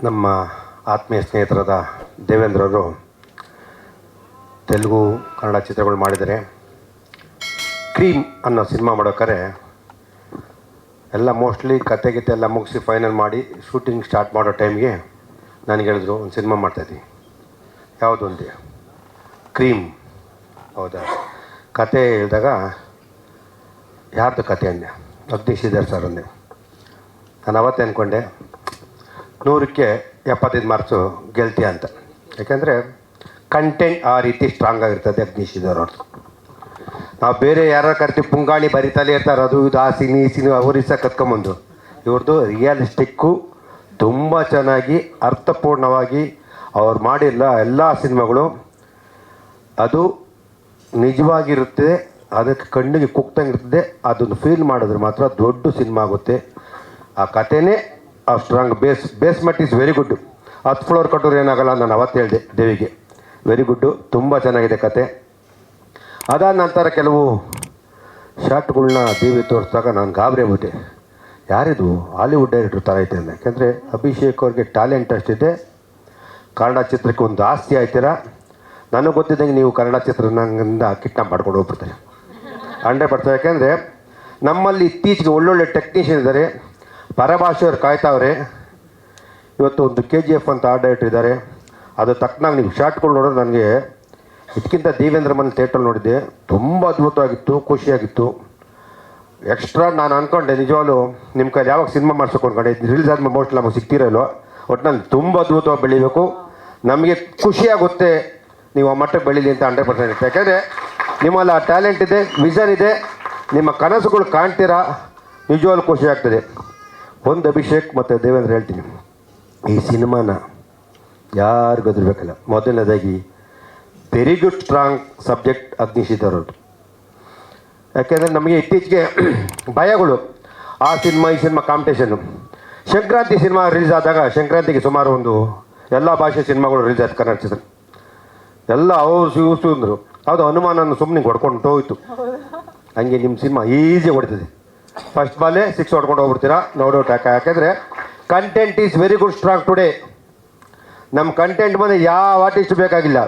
ನಮ್ಮ ಆತ್ಮೀಯ ಸ್ನೇಹಿತರಾದ ದೇವೇಂದ್ರವರು ತೆಲುಗು ಕನ್ನಡ ಚಿತ್ರಗಳು ಮಾಡಿದ್ದಾರೆ. ಕ್ರೀಮ್ ಅನ್ನೋ ಸಿನಿಮಾ ಮಾಡೋಕ್ಕಾರೆ ಎಲ್ಲ ಮೋಸ್ಟ್ಲಿ ಕತೆ ಎಲ್ಲ ಮುಗಿಸಿ ಫೈನಲ್ ಮಾಡಿ ಶೂಟಿಂಗ್ ಸ್ಟಾರ್ಟ್ ಮಾಡೋ ಟೈಮ್ಗೆ ನನಗೆ ಹೇಳಿದ್ರು ಒಂದು ಸಿನಿಮಾ ಮಾಡ್ತಾಯಿದ್ವಿ. ಯಾವುದು ಅಂದೆ? ಕ್ರೀಮ್. ಹೌದಾ? ಕತೆ ಹೇಳಿದಾಗ ಯಾರ್ದು ಕತೆ ಅಂದೆ? ಅಗ್ನಿಶ್ರೀಧರ್ ಸರ್ ಅಂದೆ. ನಾನು ಅವತ್ತೇ ಅಂದ್ಕೊಂಡೆ 100ಕ್ಕೆ 75 ಮಾರ್ಕ್ಸು ಗೆಲ್ತೀಯ ಅಂತ. ಯಾಕೆಂದರೆ ಕಂಟೆಂಟ್ ಆ ರೀತಿ ಸ್ಟ್ರಾಂಗ್ ಆಗಿರ್ತದೆ ಅಗ್ನಿಶ್ರೀಧರ್ ಅವ್ರದ್ದು. ನಾವು ಬೇರೆ ಯಾರು ಕರ್ತೀವಿ ಪುಂಗಾಣಿ ಬರಿತಲೇ ಇರ್ತಾರೆ, ಅದು ಇದು ಆ ಸಿನಿ ಅವರಿಸ ಕತ್ಕೊಂಬಂದು. ಇವ್ರದ್ದು ರಿಯಲಿಸ್ಟಿಕ್ಕು ತುಂಬ ಚೆನ್ನಾಗಿ ಅರ್ಥಪೂರ್ಣವಾಗಿ ಅವ್ರು ಮಾಡಿಲ್ಲ ಎಲ್ಲ ಸಿನಿಮಾಗಳು ಅದು ನಿಜವಾಗಿರುತ್ತೆ. ಅದಕ್ಕೆ ಕಣ್ಣಿಗೆ ಕುಕ್ತಂಗಿರ್ತದೆ. ಅದನ್ನು ಫೀಲ್ ಮಾಡಿದ್ರೆ ಮಾತ್ರ ದೊಡ್ಡ ಸಿನಿಮಾ ಆಗುತ್ತೆ. ಆ ಕಥೆನೇ ಆ strong basement is very good. 10 floor ಕಟ್ಟೋರು ಏನಾಗಲ್ಲ, ನಾನು ಅವತ್ತು ಹೇಳಿದೆ ದೇವಿಗೆ. ವೆರಿ ಗುಡ್ಡು, ತುಂಬ ಚೆನ್ನಾಗಿದೆ ಕತೆ. ಅದಾದ ನಂತರ ಕೆಲವು ಶಾರ್ಟ್ಗಳನ್ನ ದೇವಿ ತೋರಿಸಿದಾಗ ನಾನು ಗಾಬರಿ ಆಗ್ಬಿಟ್ಟೆ. ಯಾರಿದು ಹಾಲಿವುಡ್ ಡೈರೆಕ್ಟ್ರ್ ಥರ ಐತೆ ಅಂದ. ಯಾಕೆಂದರೆ ಅಭಿಷೇಕ್ ಅವ್ರಿಗೆ ಟ್ಯಾಲೆಂಟ್ ಅಷ್ಟಿದೆ. ಕನ್ನಡ ಚಿತ್ರಕ್ಕೆ ಒಂದು ಆಸ್ತಿ ಆಯ್ತೀರ. ನನಗೆ ಗೊತ್ತಿದ್ದಂಗೆ ನೀವು ಕನ್ನಡ ಚಿತ್ರದಿಂದ ಕಿಡ್ನಾಪ್ ಮಾಡ್ಕೊಂಡು ಹೋಗ್ಬಿಡ್ತಾರೆ 100%. ಯಾಕೆಂದರೆ ನಮ್ಮಲ್ಲಿ ಇತ್ತೀಚೆಗೆ ಒಳ್ಳೊಳ್ಳೆ ಟೆಕ್ನಿಷಿಯನ್ ಇದ್ದಾರೆ, ಪರಭಾಷೆಯವ್ರು ಕಾಯ್ತಾವ್ರೆ. ಇವತ್ತು ಒಂದು KGF ಅಂತ ಆ ಡೈರೆಕ್ಟ್ರ್ ಇದ್ದಾರೆ. ಅದು ತಕ್ಕನಾಗ ನೀವು ಶಾರ್ಟ್ಗಳು ನೋಡೋದು ನನಗೆ ಇದಕ್ಕಿಂತ ದೇವೇಂದ್ರ ಮನೆ ಥಿಯೇಟ್ರಲ್ಲಿ ನೋಡಿದ್ದೆ, ತುಂಬ ಅದ್ಭುತವಾಗಿತ್ತು, ಖುಷಿಯಾಗಿತ್ತು. ಎಕ್ಸ್ಟ್ರಾ ನಾನು ಅಂದ್ಕೊಂಡೆ ನಿಜವಾಗ್ಲೂ ನಿಮ್ಮ ಕೈಲಿ ಯಾವಾಗ ಸಿನಿಮಾ ಮಾಡ್ಸೋಕೆ ಅಂದ್ಕೊಂಡೆ. ರಿಲೀಸ್ ಆದ್ಮೇಲೆ ಮೋಸ್ಟ್ಲಿ ನಮಗೆ ಸಿಗ್ತಿರಲ್ವ. ಒಟ್ಟಿನಲ್ಲಿ ತುಂಬ ಅದ್ಭುತವಾಗಿ ಬೆಳಿಬೇಕು. ನಮಗೆ ಖುಷಿಯಾಗುತ್ತೆ ನೀವು ಆ ಮಟ್ಟಕ್ಕೆ ಬೆಳೀಲಿ ಅಂತ 100% ಇರುತ್ತೆ. ಯಾಕೆಂದರೆ ನಿಮ್ಮಲ್ಲಿ ಆ ಟ್ಯಾಲೆಂಟ್ ಇದೆ, ವಿಷನ್ ಇದೆ, ನಿಮ್ಮ ಕನಸುಗಳು ಕಾಣ್ತೀರಾ. ನಿಜವಾಗ್ಲೂ ಖುಷಿ ಆಗ್ತದೆ. ಒಂದು ಅಭಿಷೇಕ್ ಮತ್ತು ದೇವೇಂದ್ರ ಹೇಳ್ತೀನಿ, ಈ ಸಿನಿಮಾನ ಯಾರು ಗದರ್ಬೇಕಲ್ಲ. ಮೊದಲನೇದಾಗಿ very good strong subject Agni Sridhar ಅವ್ರದ್ದು. ಯಾಕೆಂದರೆ ನಮಗೆ ಇತ್ತೀಚೆಗೆ ಭಯಗಳು, ಆ ಸಿನಿಮಾ ಈ cinema competition. Sankranti cinema release ಆದಾಗ ಸಂಕ್ರಾಂತಿಗೆ ಸುಮಾರು ಒಂದು ಎಲ್ಲ ಭಾಷೆ ಸಿನಿಮಾಗಳು ರಿಲೀಸ್ ಆಯ್ತು ಕನ್ನಡ ಚಿತ್ರ. ಎಲ್ಲ ಅವ್ರು ಅಂದರು. ಅದು ಹನುಮಾನನ್ನು ಸುಮ್ಮನೆ ಹೊಡ್ಕೊಂಡು ಹೋಯ್ತು. ಹಂಗೆ ನಿಮ್ಮ ಸಿನಿಮಾ ಈಸಿ ಹೊಡಿತದೆ. ಫಸ್ಟ್ ಬಾಲೇ 6 ಹೊಡ್ಕೊಂಡು ಹೋಗ್ಬಿಡ್ತೀರಾ, ನೋ ಡೌಟ್. ಯಾಕೆಂದರೆ content is very good strong today. ನಮ್ಮ ಕಂಟೆಂಟ್ ಬಂದು ಯಾವ ಆರ್ಟಿಸ್ಟ್ ಬೇಕಾಗಿಲ್ಲ.